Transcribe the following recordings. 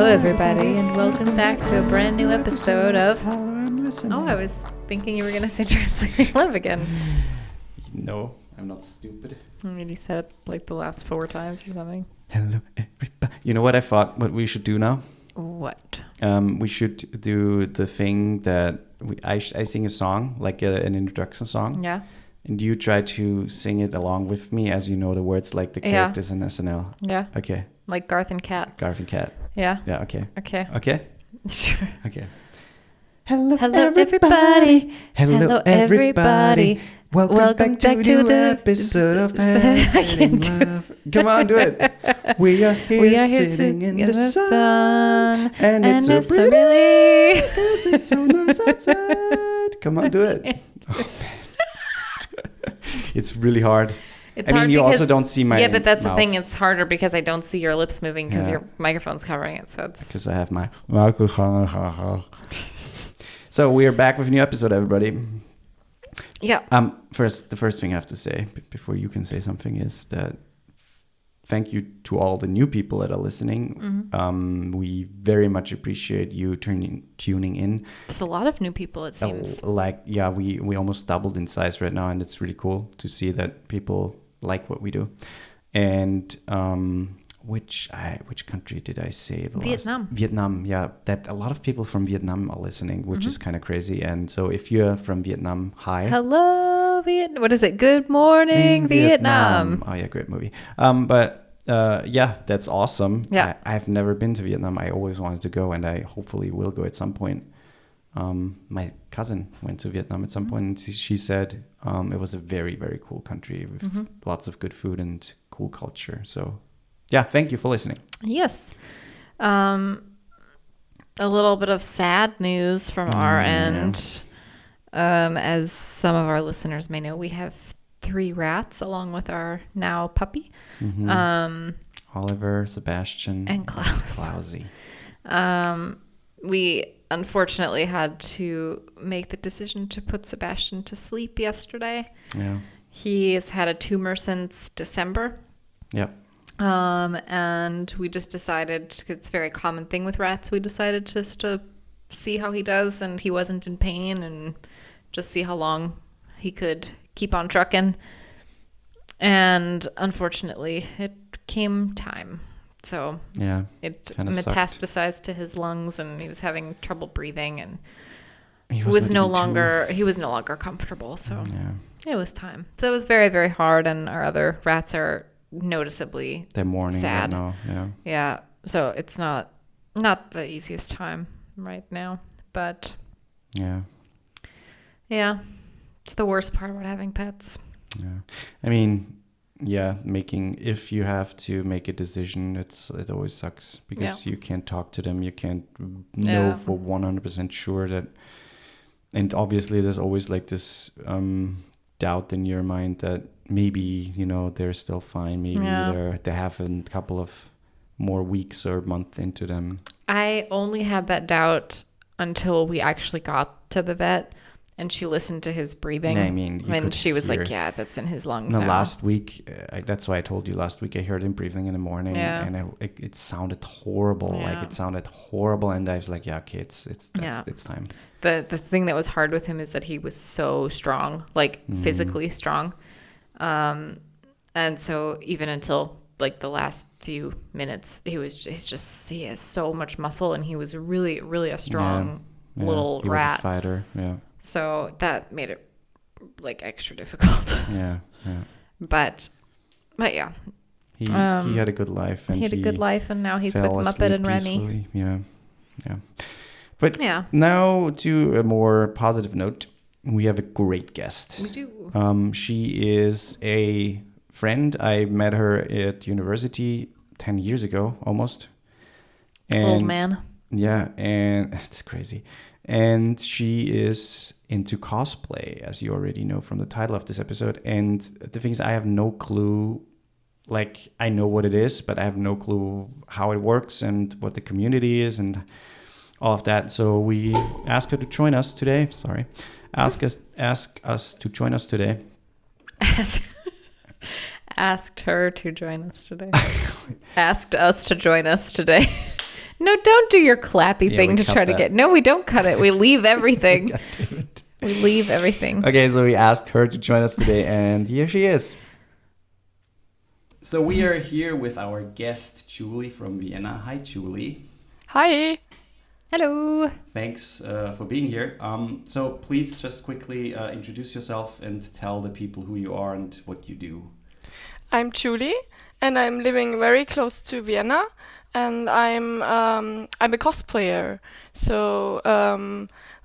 Hello, everybody, and welcome back to a brand new episode of... Oh, I was thinking you were going to say Translating Love again. No, I'm not stupid. I mean, you said it like the last 4 times or something. Hello, everybody. You know what I thought what we should do now? What? We should do the thing that I sing a song, like an introduction song. Yeah. And you try to sing it along with me as you know the words like the characters in SNL. Yeah. Okay. Like Garth and Kat. Garth and Kat. Yeah. Yeah, okay. Okay. Okay? Sure. Okay. Hello, everybody. Hello, everybody. Welcome back to the episode of Translating Love. Come on, do it. We are here sitting in the sun. And it's so pretty because it's so nice outside. Come on, do it. Oh, man. It's really hard. It's I mean, hard you because, also don't see my Yeah, but that's mouth. the thing. It's harder because I don't see your lips moving because your microphone's covering it. So it's... Because I have my microphone. So we are back with a new episode, everybody. Yeah. The first thing I have to say before you can say something is that thank you to all the new people that are listening. Mm-hmm. We very much appreciate you tuning in. There's a lot of new people, it seems. We almost doubled in size right now, and it's really cool to see that people like what we do. And which country did I say? Vietnam. Vietnam, yeah. That a lot of people from Vietnam are listening, which is kind of crazy. And so if you're from Vietnam, hi. Hello, Vietnam. What is it? Good morning, Vietnam. Oh yeah, great movie. That's awesome. Yeah. I've never been to Vietnam. I always wanted to go, and I hopefully will go at some point. My cousin went to Vietnam at some point, and she said it was a very, very cool country with lots of good food and cool culture. So, yeah, thank you for listening. Yes. A little bit of sad news from our end. As some of our listeners may know, we have 3 rats along with our now puppy. Oliver, Sebastian, and Klausy. We unfortunately had to make the decision to put Sebastian to sleep yesterday. Yeah. He has had a tumor since December. Yep. And we just decided, it's a very common thing with rats, we decided just to see how he does, and he wasn't in pain, and just see how long he could keep on trucking. And unfortunately, it came time. So yeah, it kinda metastasized to his lungs, and he was having trouble breathing, and he he was no longer comfortable. So it was time. So it was very, very hard, and our other rats are noticeably they're mourning sad. right now. Yeah. So it's not the easiest time right now, but yeah, it's the worst part about having pets. Yeah, I mean, if you have to make a decision, it always sucks because you can't talk to them, you can't know for 100% sure that, and obviously there's always like this doubt in your mind that maybe they're still fine, maybe they have a couple of more weeks or month into them. I only had that doubt until we actually got to the vet. And she listened to his breathing. I mean, and she was like, yeah, that's in his lungs now. Last week, that's why I told you last week, I heard him breathing in the morning. Yeah. And it sounded horrible. Yeah. Like, it sounded horrible. And I was like, yeah, okay, it's time. The thing that was hard with him is that he was so strong, like physically strong. And so even until like the last few minutes, he has so much muscle, and he was really, really a strong little rat. He was a fighter, yeah. So that made it like extra difficult. Yeah. But yeah. He had a good life. And he had a good life, and now he's with Muppet and Remy. Yeah. But now to a more positive note, we have a great guest. We do. She is a friend. I met her at university 10 years ago, almost. Old man. Yeah, and it's crazy. And she is into cosplay, as you already know from the title of this episode. And the thing is, I have no clue. Like, I know what it is, but I have no clue how it works and what the community is and all of that. So we asked her to join us today. Sorry. Ask us to join us today. Asked her to join us today. Asked us to join us today. No, don't do your clappy thing to try to get... No, we don't cut it. We leave everything. God damn it. We leave everything. Okay, so we asked her to join us today, and here she is. So we are here with our guest, Julie from Vienna. Hi, Julie. Hi. Hello. Thanks for being here. So please just quickly introduce yourself and tell the people who you are and what you do. I'm Julie, and I'm living very close to Vienna, and I'm a cosplayer. So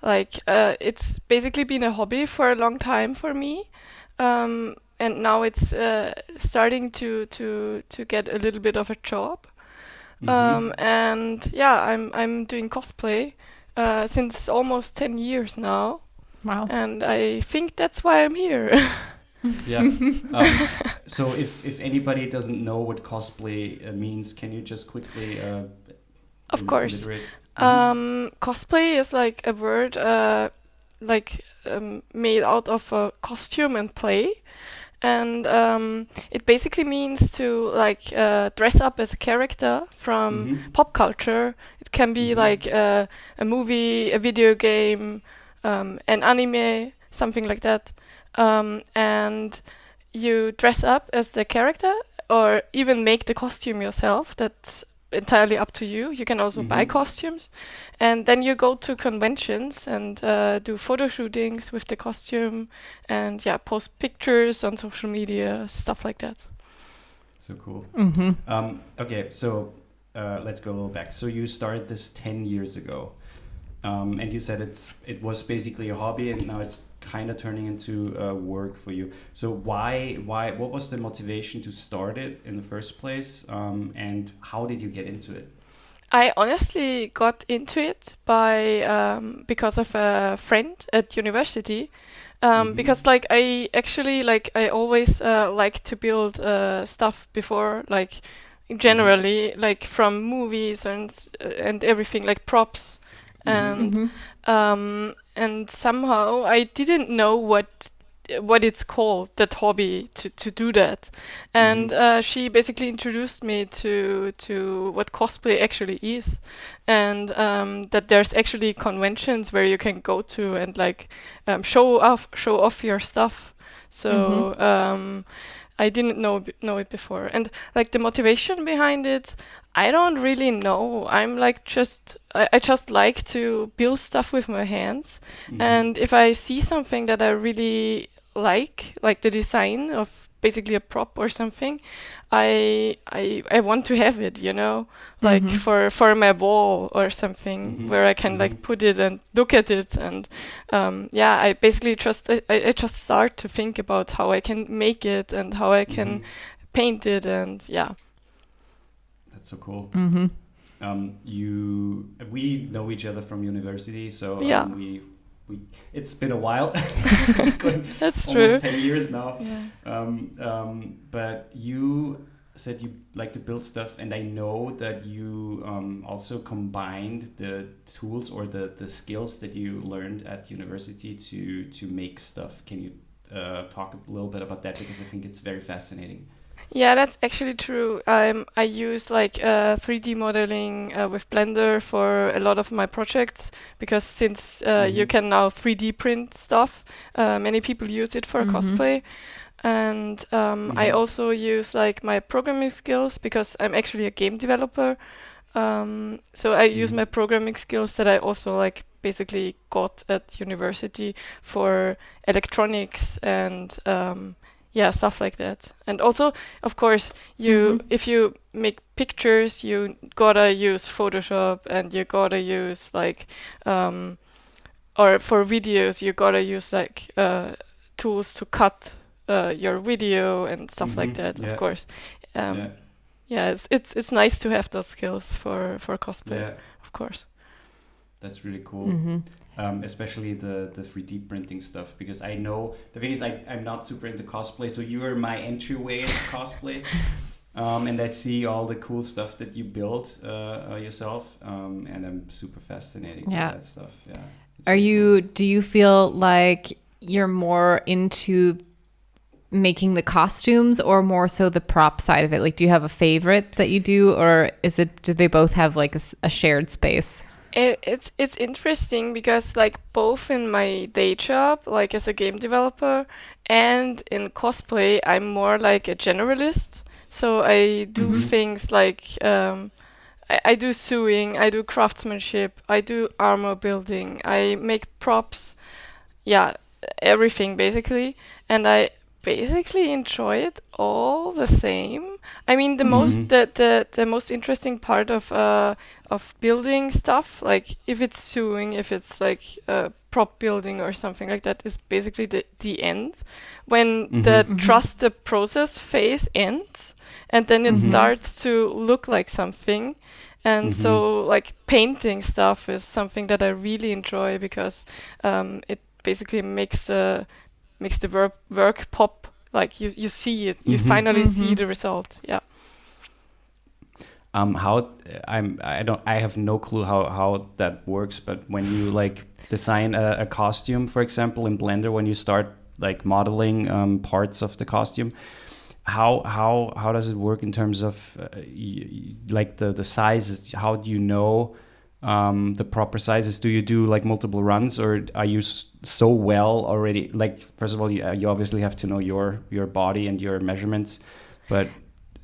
it's basically been a hobby for a long time for me, and now it's starting to get a little bit of a job. And yeah, I'm doing cosplay since almost 10 years now. Wow. And I think that's why I'm here. Yeah. So if anybody doesn't know what cosplay means, can you just quickly of course. Alliterate? Cosplay is like a word made out of a costume and play. And it basically means to dress up as a character from pop culture. It can be like a movie, a video game, an anime, something like that. And you dress up as the character or even make the costume yourself. That's entirely up to you. You can also buy costumes. And then you go to conventions and do photo shootings with the costume and post pictures on social media, stuff like that. So cool. Okay, so let's go a little back. So you started this 10 years ago. And you said it was basically a hobby and now it's kind of turning into work for you. So why what was the motivation to start it in the first place? And how did you get into it? I honestly got into it because of a friend at university. Because I always like to build stuff before, generally from movies and everything, like props. And somehow I didn't know what it's called, that hobby, to do that. And she basically introduced me to what cosplay actually is, and that there's actually conventions where you can go to and show off your stuff. So I didn't know it before, and the motivation behind it, I don't really know. I'm I just like to build stuff with my hands, and if I see something that I really like the design of basically a prop or something, I want to have it, for my wall or something where I can put it and look at it, and I basically I just start to think about how I can make it and how I can paint it, and That's so cool. We know each other from university, so it's been a while. It's going That's almost true. 10 years now. Yeah. But you said you like to build stuff, and I know that you also combined the tools or the skills that you learned at university to make stuff. Can you talk a little bit about that, because I think it's very fascinating. Yeah, that's actually true. I use 3D modeling with Blender for a lot of my projects, because since you can now 3D print stuff, many people use it for cosplay. And I also use my programming skills, because I'm actually a game developer. So I use my programming skills that I also basically got at university for electronics and stuff like that. And also, of course, if you make pictures, you gotta use Photoshop, and you gotta use or for videos, you gotta use tools to cut your video and stuff like that. Of course, it's nice to have those skills for cosplay. Of course. That's really cool. Especially the 3D printing stuff, because I know the thing is I'm not super into cosplay, so you are my entryway into cosplay. And I see all the cool stuff that you built yourself, and I'm super fascinated by that stuff. Do you feel like you're more into making the costumes or more so the prop side of it? Like, do you have a favorite that you do, or do they both have like a shared space? It's interesting because like both in my day job, like as a game developer, and in cosplay, I'm more like a generalist. So I do things like I do sewing, I do craftsmanship, I do armor building, I make props, everything basically, and I basically enjoy it all the same. I mean, the most interesting part of building stuff, like if it's sewing, if it's like prop building or something like that, is basically the end, when the trust the process phase ends, and then it starts to look like something. And so like painting stuff is something that I really enjoy because it basically makes the work pop. Like you see it, you finally see the result. Yeah. I have no clue how that works, but when you like design a costume, for example, in Blender, when you start like modeling parts of the costume, how does it work in terms of like the sizes? How do you know the proper sizes? Do you do like multiple runs, or are you so well already? Like, first of all, you obviously have to know your body and your measurements, but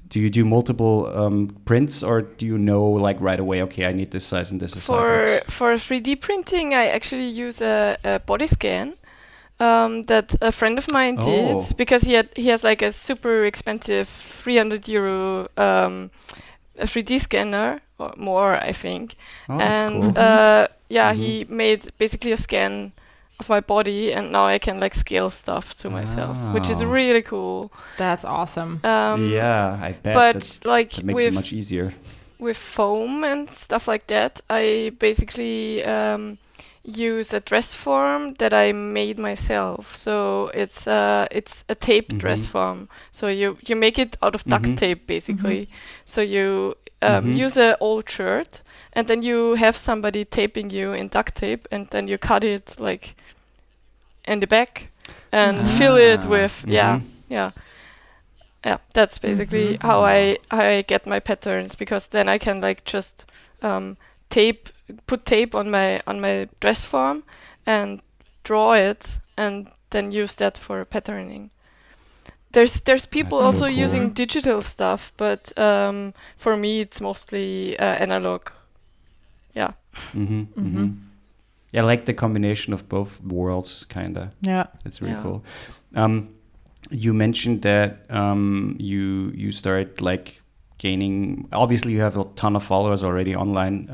do you do multiple prints, or do you know like right away, okay, I need this size and this is for 3D printing, I actually use a body scan that a friend of mine did, because he has like a super expensive €300 a 3D scanner, or more, I think. And cool. He made basically a scan of my body, and now I can like scale stuff to myself, which is really cool. That's awesome. I bet. But like that makes it much easier. With foam and stuff like that, I basically use a dress form that I made myself. So it's a tape dress form. So you make it out of duct tape basically. So you use an old shirt, and then you have somebody taping you in duct tape, and then you cut it like in the back and fill it with that's basically how I get my patterns, because then I can like just put tape on my dress form and draw it, and then use that for patterning. There's people That's also so cool. using digital stuff, but for me it's mostly analog. Yeah. Yeah, I like the combination of both worlds, kinda. Yeah, it's really cool. You mentioned that you started like gaining. Obviously, you have a ton of followers already online,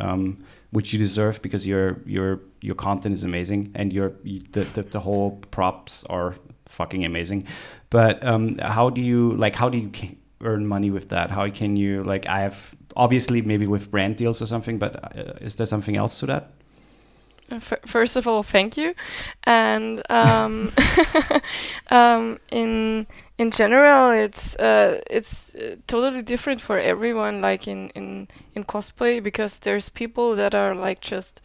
which you deserve, because your content is amazing, and the whole props are fucking amazing. But how do you earn money with that? How can you like? I have obviously maybe with brand deals or something, but is there something else to that? First of all, thank you, and in general, it's totally different for everyone. Like in cosplay, because there's people that are like just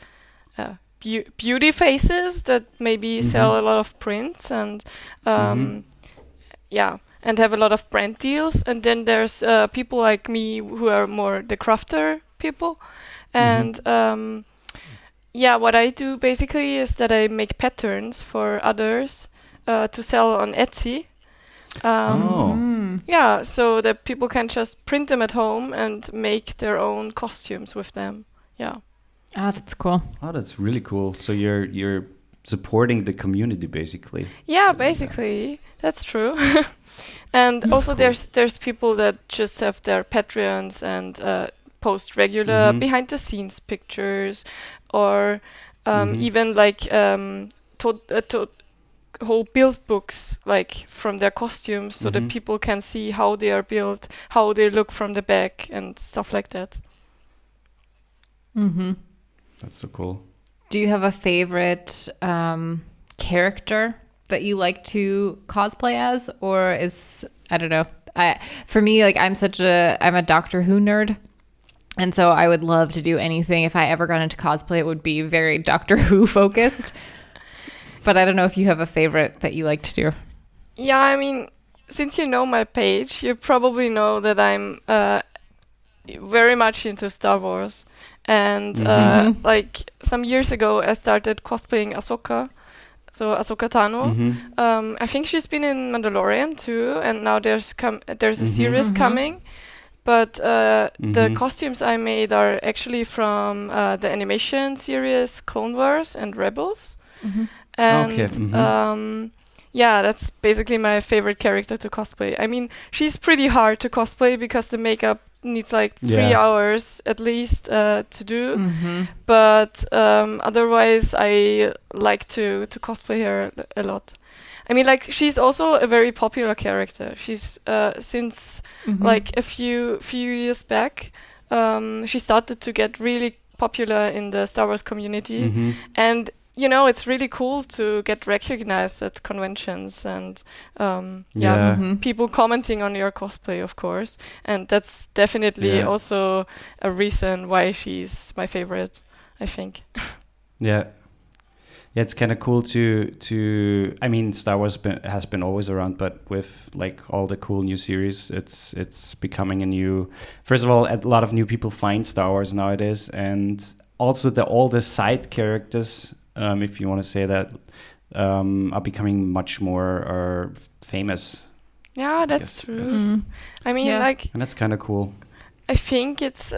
beauty faces that maybe sell a lot of prints and and have a lot of brand deals, and then there's people like me who are more the crafter people, and what I do basically is that I make patterns for others to sell on Etsy. So that people can just print them at home and make their own costumes with them. Yeah. Oh, that's cool. Oh, that's really cool. So you're supporting the community basically. Yeah, basically. That's true. And that's also cool. There's people that just have their Patreons and post regular behind the scenes pictures, or even like whole build books like from their costumes, so that people can see how they are built, how they look from the back, and stuff like that. That's so cool. Do you have a favorite character that you like to cosplay as, or is, I don't know, for me, like I'm a Doctor Who nerd. And so I would love to do anything. If I ever got into cosplay, it would be very Doctor Who focused. But I don't know if you have a favorite that you like to do. Yeah, I mean, since you know my page, you probably know that I'm very much into Star Wars. And like some years ago, I started cosplaying Ahsoka. So Ahsoka Tano. I think she's been in Mandalorian too, and now there's a series coming. But the costumes I made are actually from the animation series Clone Wars and Rebels. And yeah, that's basically my favorite character to cosplay. I mean, she's pretty hard to cosplay because the makeup needs like 3 hours at least to do. But otherwise, I like to cosplay her a lot. I mean, like, she's also a very popular character. She's since like a few years back, she started to get really popular in the Star Wars community, and you know, it's really cool to get recognized at conventions and people commenting on your cosplay, of course, and that's definitely also a reason why she's my favorite, I think. Yeah, it's kind of cool to. I mean, Star Wars has been always around, but with like all the cool new series, it's becoming a new. First of all, a lot of new people find Star Wars nowadays, and also all the side characters, if you want to say that, are becoming much more famous. Yeah, that's true. I mean, like, and that's kind of cool. I think it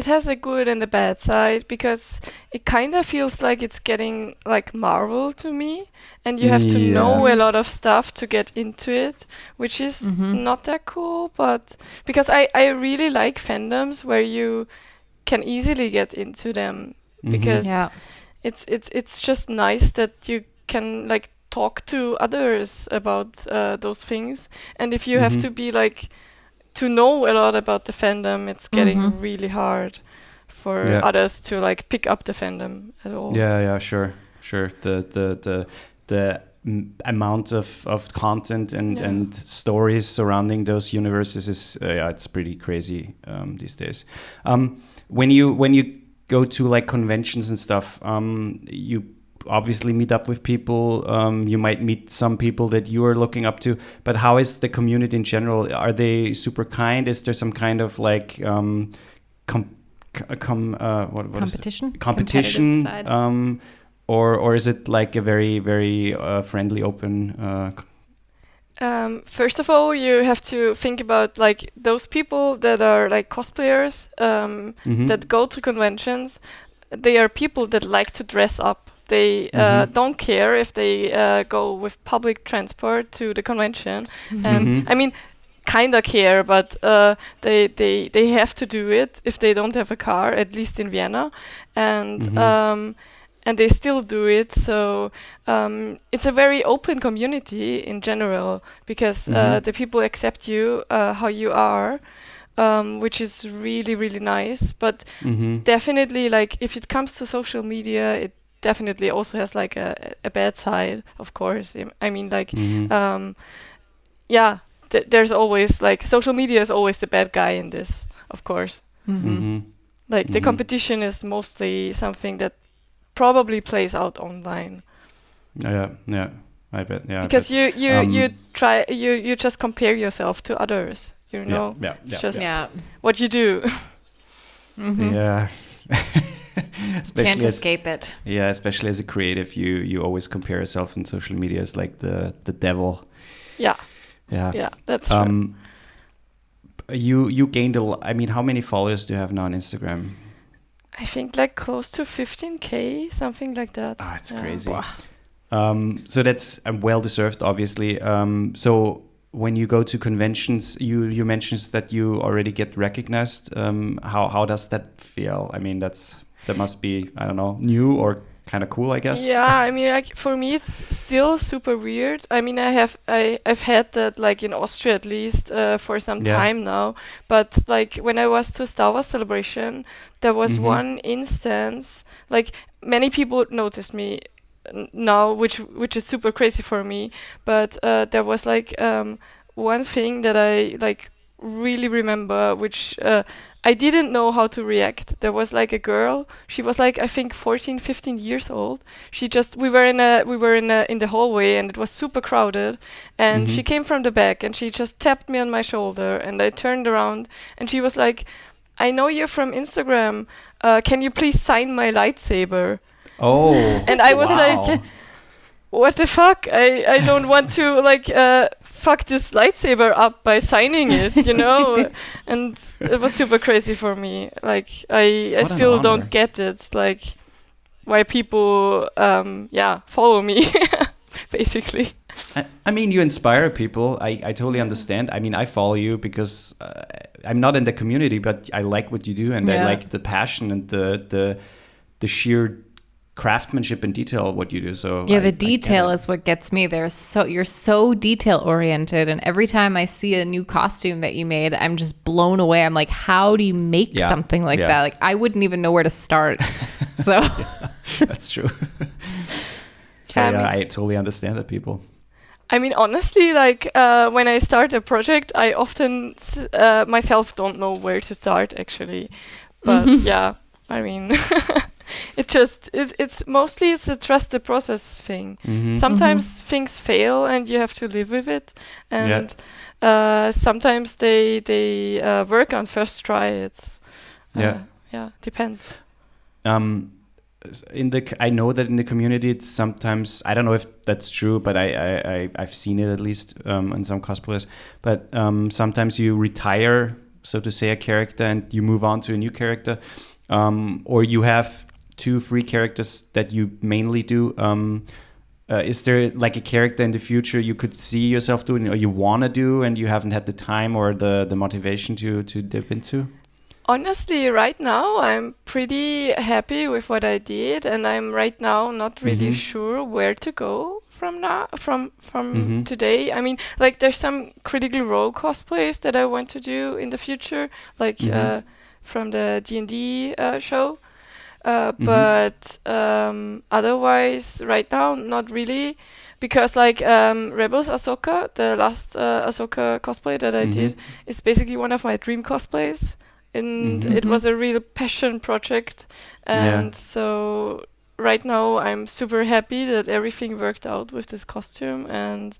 has a good and a bad side, because it kind of feels like it's getting like Marvel to me, and you have to know a lot of stuff to get into it, which is not that cool. But because I really like fandoms where you can easily get into them, because it's just nice that you can like talk to others about those things, and if you have to be like to know a lot about the fandom, it's getting really hard for others to like pick up the fandom at all. Yeah, sure. The amount of content and stories surrounding those universes is it's pretty crazy these days. When you go to like conventions and stuff, you obviously meet up with people. You might meet some people that you are looking up to, but how is the community in general? Are they super kind? Is there some kind of like competition or is it like a very, very friendly, open first of all, you have to think about like those people that are like cosplayers that go to conventions. They are people that like to dress up. They don't care if they go with public transport to the convention, and I mean, kinda care, but they have to do it if they don't have a car, at least in Vienna, and they still do it. So it's a very open community in general, because the people accept you how you are. Which is really, really nice, but definitely, like, if it comes to social media, it definitely also has like a bad side, of course. I mean, like, there's always like social media is always the bad guy in this, of course. Like the competition is mostly something that probably plays out online. Yeah, I bet. Yeah, because you just compare yourself to others. You know, it's just what you do. Yeah. Can't escape it. Yeah, especially as a creative, you always compare yourself in social media as like the devil. Yeah, that's true. You gained I mean, how many followers do you have now on Instagram? I think like close to 15K, something like that. Oh, it's crazy. So that's well deserved, obviously. So when you go to conventions, you mentioned that you already get recognized. How does that feel? I mean, that must be, I don't know, new or kind of cool, I guess. Yeah, I mean, like, for me, it's still super weird. I mean, I've had that like in Austria at least for some time now. But like when I was to Star Wars Celebration, there was one instance, like many people noticed me now, which is super crazy for me. But there was like one thing that I like really remember, which I didn't know how to react. There was like a girl. She was like, I think 14, 15 years old. We were in the hallway, and it was super crowded. And she came from the back, and she just tapped me on my shoulder, and I turned around, and she was like, I know you're from Instagram. Can you please sign my lightsaber? Oh. And I was like, what the fuck? I don't want to like fuck this lightsaber up by signing it, you know? And it was super crazy for me. Like I still don't get it. Like why people follow me basically. I mean, you inspire people. I totally understand. I mean, I follow you because I'm not in the community, but I like what you do, and I like the passion and the sheer craftsmanship and detail of what you do. So the detail is what gets me. You're so detail oriented, and every time I see a new costume that you made, I'm just blown away. I'm like, how do you make something like that? Like I wouldn't even know where to start. So that's true. So I totally understand that people. I mean, honestly, like when I start a project, I often myself don't know where to start actually. But I mean, it's mostly a trust the process thing. Sometimes things fail and you have to live with it, and sometimes they work on first try. It's depends. I know that in the community it's sometimes, I don't know if that's true, but I've seen it at least in some cosplayers, but sometimes you retire, so to say, a character and you move on to a new character, or you have 2-3 characters that you mainly do. Is there like a character in the future you could see yourself doing, or you want to do and you haven't had the time or the motivation to dip into? Honestly, right now I'm pretty happy with what I did, and I'm right now not really sure where to go from now, from today. I mean, like there's some Critical Role cosplays that I want to do in the future, like from the D&D show. But otherwise, right now, not really, because like Rebels Ahsoka, the last Ahsoka cosplay that I did, is basically one of my dream cosplays. And it was a real passion project, and so right now I'm super happy that everything worked out with this costume, and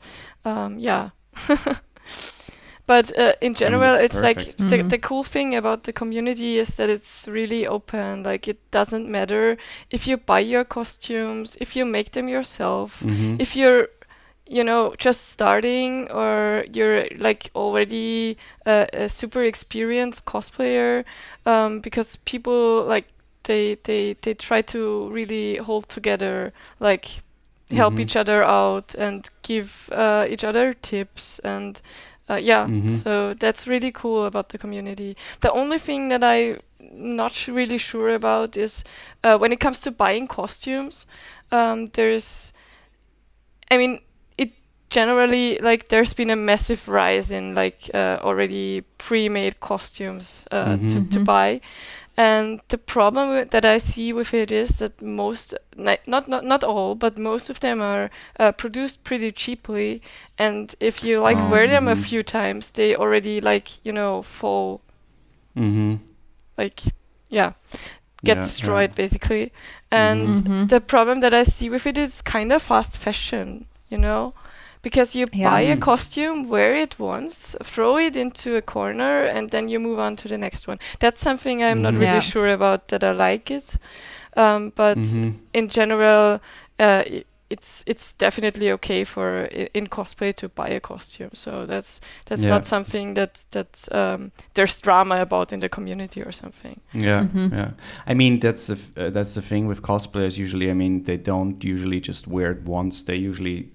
but in general, it's perfect. like the cool thing about the community is that it's really open. Like it doesn't matter if you buy your costumes, if you make them yourself, if you're just starting, or you're like already a super experienced cosplayer, because people like they try to really hold together, like help each other out and give each other tips, and so that's really cool about the community. The only thing that I'm not really sure about is when it comes to buying costumes, generally, like there's been a massive rise in like already pre-made costumes to buy, and the problem that I see with it is that not all, but most of them are produced pretty cheaply, and if you like wear them a few times, they already like fall, like get destroyed basically. And the problem that I see with it is kind of fast fashion, because you buy a costume, wear it once, throw it into a corner, and then you move on to the next one. That's something I'm not really sure about, that I like it. But in general, it's definitely okay for in cosplay to buy a costume. So that's not something that there's drama about in the community or something. Yeah. I mean, that's the thing with cosplayers usually. I mean, they don't usually just wear it once. They usually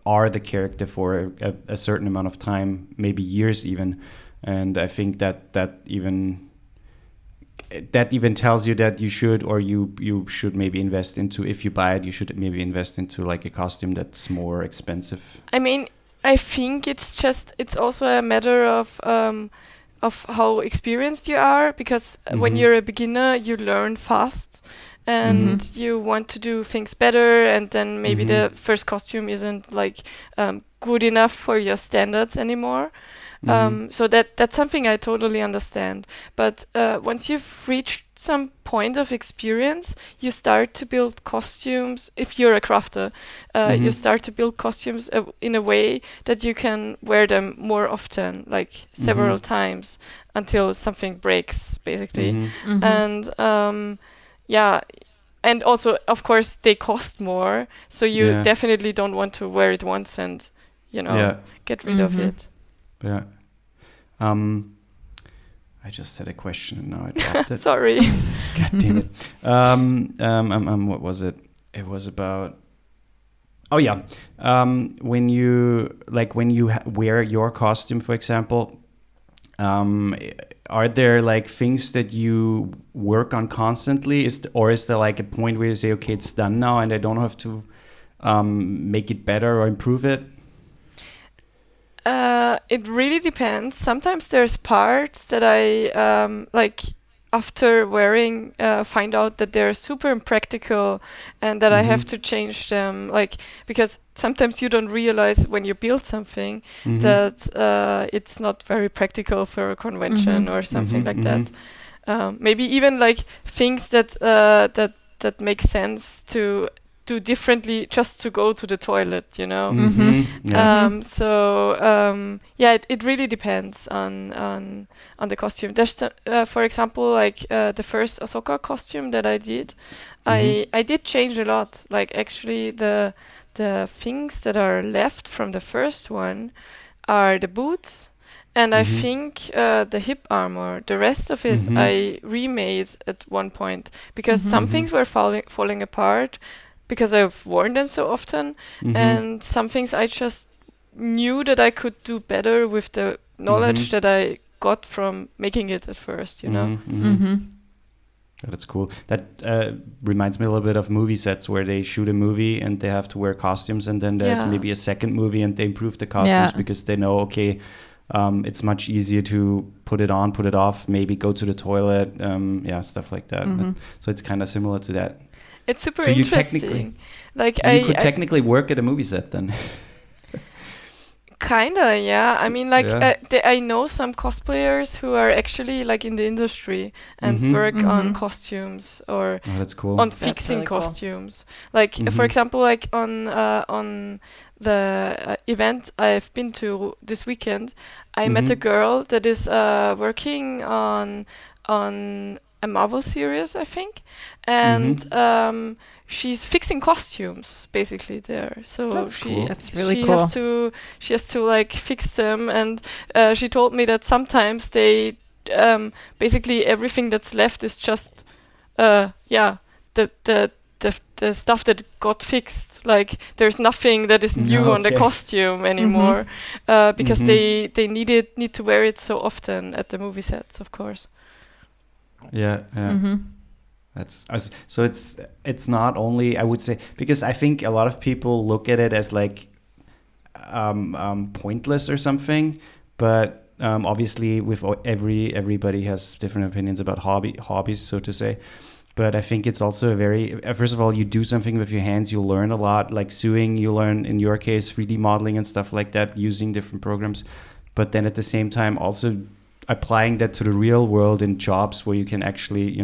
are the character for a certain amount of time, maybe years even, and I think that even tells you that you should, or you should maybe invest into, if you buy it, you should maybe invest into like a costume that's more expensive. I mean, I think it's also a matter of how experienced you are, because when you're a beginner, you learn fast. And you want to do things better, and then maybe the first costume isn't like good enough for your standards anymore. So that's something I totally understand. But once you've reached some point of experience, you start to build costumes. If you're a crafter, you start to build costumes in a way that you can wear them more often, like several times, until something breaks, basically. And and also, of course, they cost more, so you definitely don't want to wear it once and, get rid of it. Yeah. I just had a question and now I dropped it. Sorry. God damn it. What was it? It was about. Oh yeah. When you wear your costume, for example, are there like things that you work on constantly? Is there like a point where you say, okay, it's done now and I don't have to make it better or improve it? It really depends. Sometimes there's parts that I after wearing find out that they're super impractical and that I have to change them, because sometimes you don't realize when you build something that it's not very practical for a convention or something like that. Maybe even like things that make sense to do differently just to go to the toilet, it really depends on the costume. There's for example, like the first Ahsoka costume that I did, I did change a lot. Like actually the things that are left from the first one are the boots and I think the hip armor. The rest of it I remade at one point because some things were falling apart because I've worn them so often, and some things I just knew that I could do better with the knowledge that I got from making it at first, That's cool. That reminds me a little bit of movie sets where they shoot a movie and they have to wear costumes, and then there's maybe a second movie and they improve the costumes because they know, okay, it's much easier to put it on, put it off, maybe go to the toilet, stuff like that. So it's kind of similar to that. It's super interesting. You could technically work at a movie set then. Kinda, yeah. I mean, I know some cosplayers who are actually like in the industry and work on costumes or that's cool. on fixing really costumes. Cool. Like for example, like on the event I've been to this weekend, I met a girl that is working on a Marvel series, I think, and she's fixing costumes basically there. So that's cool. That's really cool. She has to like fix them, and she told me that sometimes they basically everything that's left is just the stuff that got fixed. Like there's nothing that is new on the costume anymore because they need to wear it so often at the movie sets, of course. Yeah. That's so it's not only, I would say, because I think a lot of people look at it as like pointless or something, but obviously with everybody has different opinions about hobbies, so to say. But I think it's also a very, first of all, you do something with your hands, you learn a lot, like sewing, you learn, in your case, 3D modeling and stuff like that, using different programs. But then at the same time, also applying that to the real world in jobs where you can actually,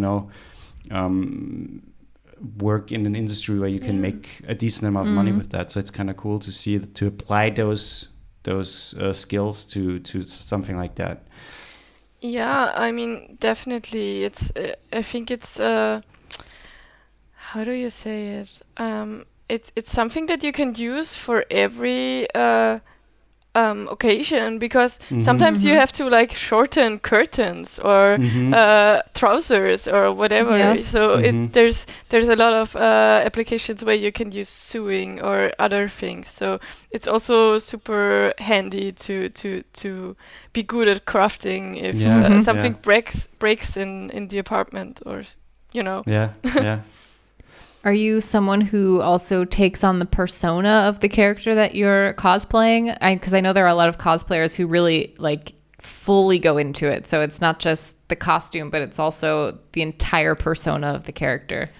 work in an industry where you can make a decent amount of money with that. So it's kind of cool to see to apply those skills to something like that. Yeah, I mean, definitely. It's I think it's how do you say it? It's something that you can use for every occasion, because sometimes you have to like shorten curtains or trousers or whatever. So there's a lot of applications where you can use sewing or other things. So it's also super handy to be good at crafting if something breaks in the apartment, or Yeah. Are you someone who also takes on the persona of the character that you're cosplaying? Because I know there are a lot of cosplayers who really like fully go into it. So it's not just the costume, but it's also the entire persona of the character.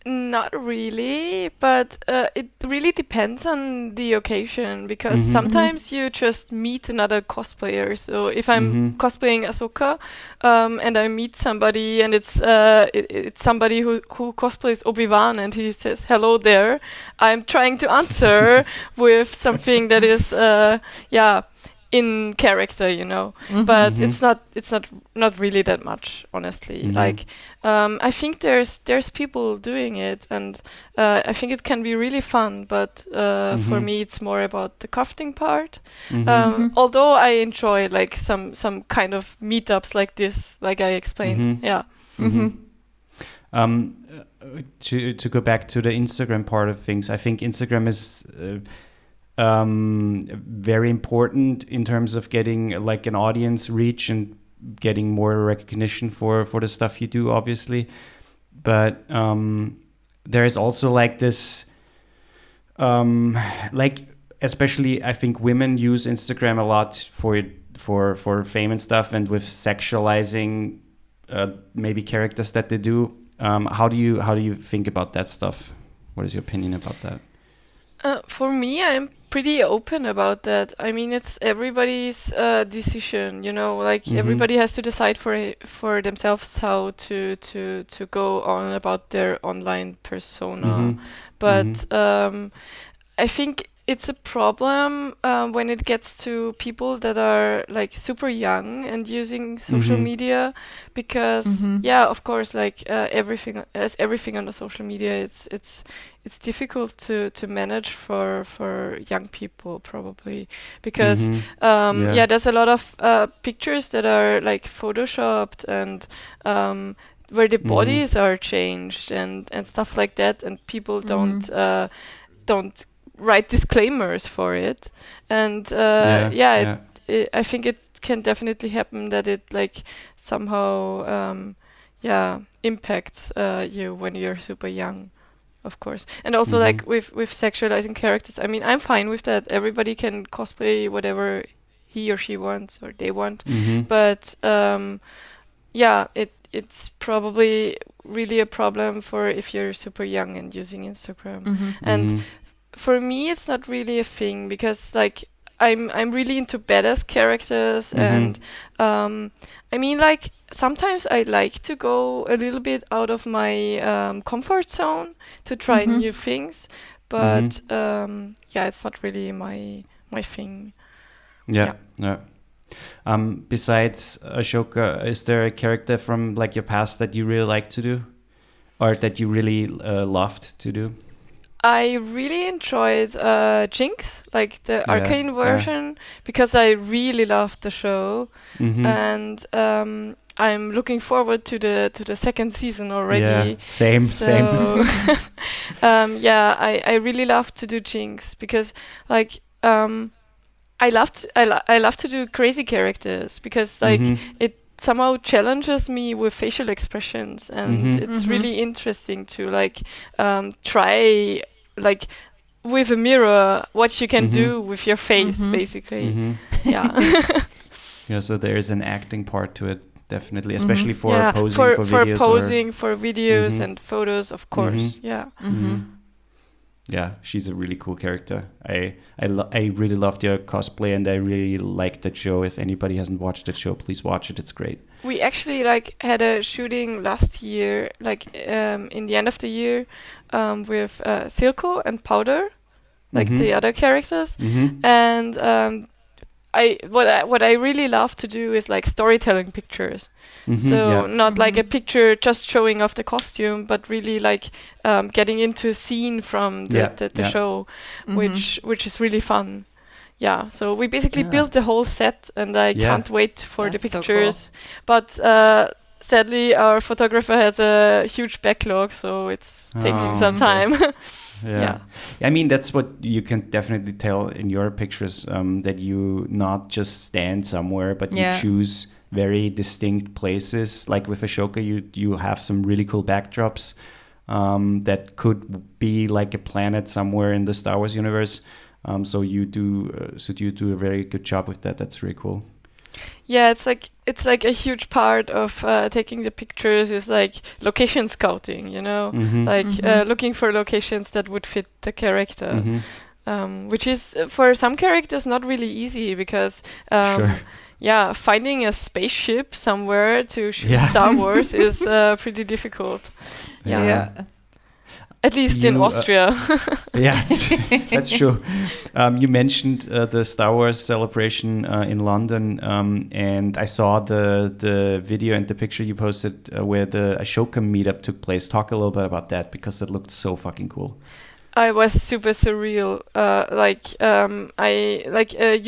Not really, but it really depends on the occasion, because Mhm. sometimes you just meet another cosplayer. So if I'm Mhm. cosplaying Ahsoka, and I meet somebody, and it's somebody who cosplays Obi-Wan, and he says hello there, I'm trying to answer with something that is yeah, in character, but Mhm. it's not really that much, honestly. Mhm. Like, I think there's people doing it, and I think it can be really fun. But for Mhm. me, it's more about the crafting part. Mhm. Although I enjoy like some kind of meetups like this, like I explained. Mhm. Yeah. Mhm. To go back to the Instagram part of things, I think Instagram is very important in terms of getting like an audience reach and getting more recognition for the stuff you do, obviously. But there is also like this, like especially I think women use Instagram a lot for fame and stuff, and with sexualizing maybe characters that they do. How do you think about that stuff? What is your opinion about that? For me, I'm pretty open about that. I mean, it's everybody's decision, Like everybody has to decide for themselves how to go on about their online persona. But I think it's a problem when it gets to people that are like super young and using social media, because yeah, of course, like everything on the social media, it's difficult to manage for young people, probably, because yeah, there's a lot of pictures that are like photoshopped, and where the bodies are changed and stuff like that, and people don't write disclaimers for it, and I think it can definitely happen that it like somehow impacts you when you're super young, of course. And also like with sexualizing characters, I mean, I'm fine with that. Everybody can cosplay whatever he or she wants or they want, but yeah, it's probably really a problem for if you're super young and using Instagram. And for me, it's not really a thing, because like I'm really into badass characters, and I mean, like sometimes I like to go a little bit out of my comfort zone to try new things, but yeah, it's not really my thing. Yeah. Besides Ashoka, is there a character from like your past that you really like to do, or that you really loved to do? I really enjoyed Jinx, like the arcane version, because I really loved the show, and I'm looking forward to the second season already. Yeah, same. Yeah, I really love to do Jinx, because like I love to do crazy characters, because like it somehow challenges me with facial expressions, and it's really interesting to like try like with a mirror what you can do with your face, basically. Yeah. Yeah, so there is an acting part to it, definitely, especially for posing for videos. For posing for videos and photos, of course. Yeah. Yeah, she's a really cool character. I really loved your cosplay, and I really liked that show. If anybody hasn't watched that show, please watch it. It's great. We actually like had a shooting last year, like in the end of the year, with Silco and Powder, like the other characters, and what I really love to do is like storytelling pictures. So not like a picture just showing off the costume, but really like getting into a scene from the show, which is really fun. Yeah, so we basically built the whole set, and I can't wait for the pictures. So cool. But sadly, our photographer has a huge backlog, so it's taking some time. Yeah. I mean, that's what you can definitely tell in your pictures, that you not just stand somewhere, but you choose very distinct places. Like with Ashoka, you have some really cool backdrops that could be like a planet somewhere in the Star Wars universe. So you do a very good job with that. That's really cool. Yeah, it's like it's like a huge part of taking the pictures is like location scouting, you know, like looking for locations that would fit the character, which is for some characters not really easy because finding a spaceship somewhere to shoot Star Wars is pretty difficult. Yeah. At least in Austria. Yeah, that's true. You mentioned the Star Wars celebration in London, and I saw the video and the picture you posted where the Ashoka meetup took place. Talk a little bit about that because it looked so fucking cool. I was super surreal. A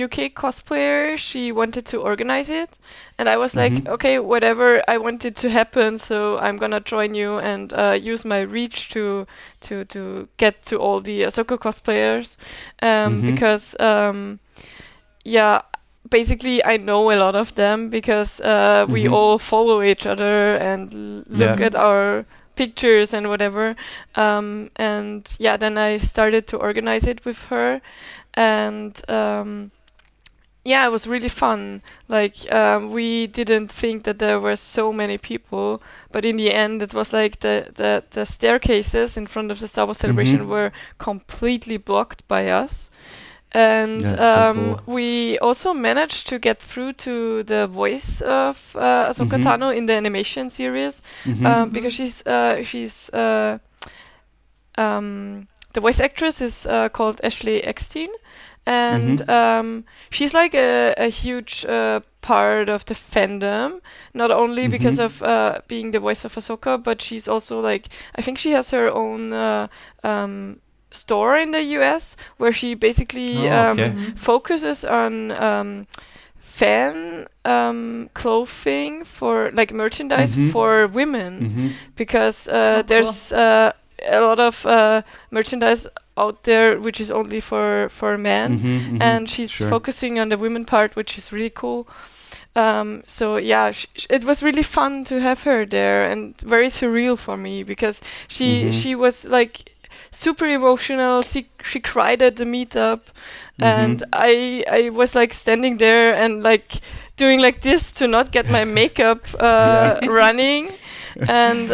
UK cosplayer, she wanted to organize it, and I was like, okay, whatever. I want it to happen, so I'm gonna join you and use my reach to get to all the Ahsoka cosplayers, because basically I know a lot of them because we all follow each other and look at our pictures and whatever, and then I started to organize it with her, and it was really fun. Like we didn't think that there were so many people, but in the end it was like the staircases in front of the Star Wars celebration were completely blocked by us. And so cool. We also managed to get through to the voice of Ahsoka Tano in the animation series, because the voice actress is called Ashley Eckstein, and she's like a huge part of the fandom, not only because of being the voice of Ahsoka, but she's also like, I think she has her own store in the US where she basically focuses on fan clothing for like merchandise for women, because there's a lot of merchandise out there which is only for men, and she's focusing on the women part, which is really cool. It was really fun to have her there and very surreal for me because she was like super emotional. She cried at the meetup, and I was like standing there and like doing like this to not get my makeup running, and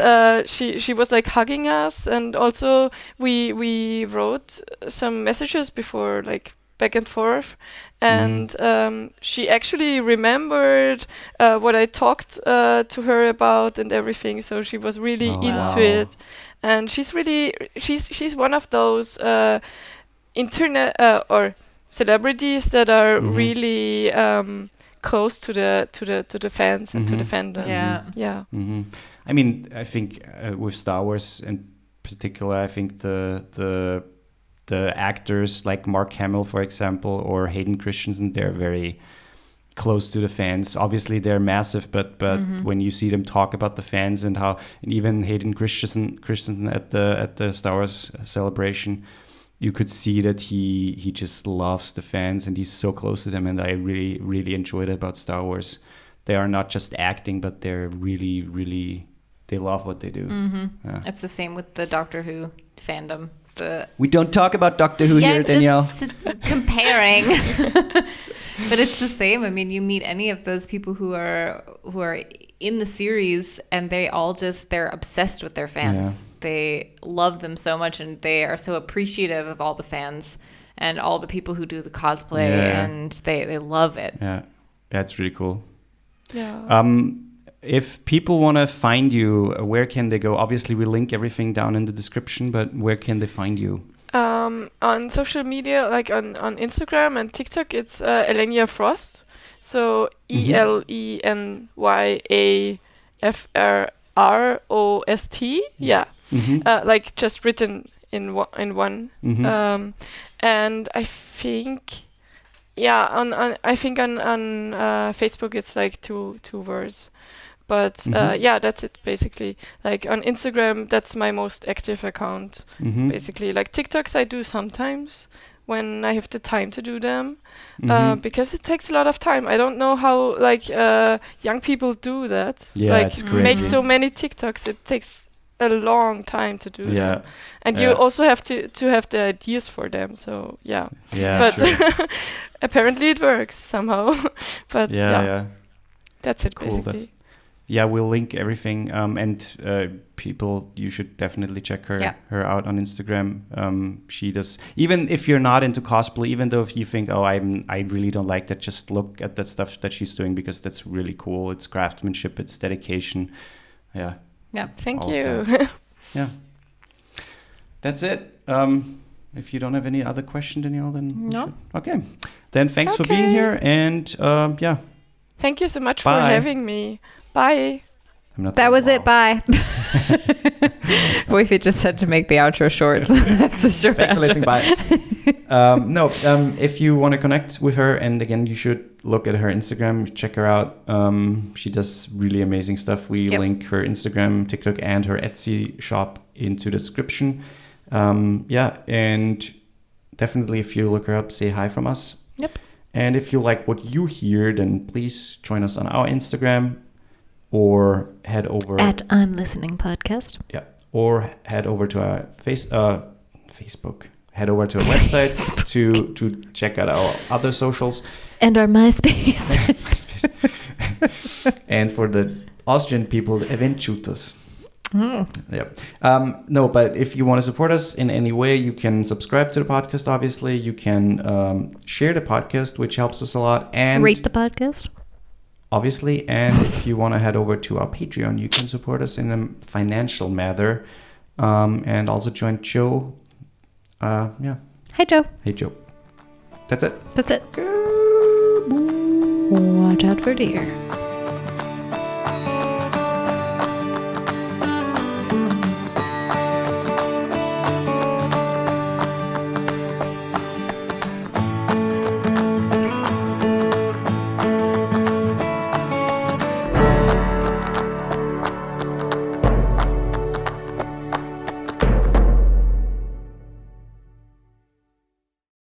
she was like hugging us, and also we wrote some messages before, like back and forth, and she actually remembered what I talked to her about and everything, so she was really into it. And she's one of those internet or celebrities that are really close to the fans and to the fandom. I mean, I think with Star Wars in particular, I think the actors like Mark Hamill, for example, or Hayden Christensen, they're very close to the fans. Obviously they're massive, but when you see them talk about the fans and even Hayden Christensen at the Star Wars celebration, you could see that he just loves the fans and he's so close to them, and I really, really enjoyed it about Star Wars. They are not just acting, but they're really, really, they love what they do. It's the same with the Doctor Who fandom. We don't talk about Doctor Who here, Danielle. Comparing. But it's the same. I mean, you meet any of those people who are in the series, and they're obsessed with their fans. Yeah. They love them so much, and they are so appreciative of all the fans and all the people who do the cosplay, and they love it. Yeah, that's really cool. Yeah. If people want to find you, where can they go? Obviously, we link everything down in the description, but where can they find you? On social media, like on Instagram and TikTok, it's Elenya Frost. So ELENYAFRROST. Yeah. Like just written in one. And I think, on Facebook it's like two words. But that's it basically. Like on Instagram, that's my most active account. Basically, like TikToks I do sometimes when I have the time to do them, because it takes a lot of time. I don't know how like young people do that. Yeah, like it's crazy. Make so many TikToks. It takes a long time to do them, and you also have to have the ideas for them. So but sure. apparently it works somehow. But That's it, Cool. basically. Yeah, we'll link everything. And people, you should definitely check her out on Instagram. She does, even if you're not into cosplay, even though if you think, I really don't like that, just look at that stuff that she's doing, because that's really cool. It's craftsmanship, it's dedication. Yeah. Yeah. Thank you. Yeah. That's it. If you don't have any other question, Danielle, then no. Okay. Then thanks for being here, and yeah. Thank you so much for having me. Bye. That was it. Bye. Woifi just said to make the outro short. So that's the short. Thanks for listening. Bye. If you want to connect with her, and again, you should look at her Instagram, check her out. She does really amazing stuff. We link her Instagram, TikTok, and her Etsy shop into the description. And definitely, if you look her up, say hi from us. Yep. And if you like what you hear, then please join us on our Instagram, or head over at I'm Listening Podcast. Yeah. Or head over to our Facebook. Head over to our website to check out our other socials. And our MySpace. And for the Austrian people, event shooters. Oh. Yeah. No, but if you want to support us in any way, you can subscribe to the podcast, obviously. You can share the podcast, which helps us a lot. And rate the podcast. Obviously. And if you want to head over to our Patreon, you can support us in a financial matter. And also join Joe. Yeah. Hi, Joe. Hey, Joe. That's it. That's it. Watch out for deer.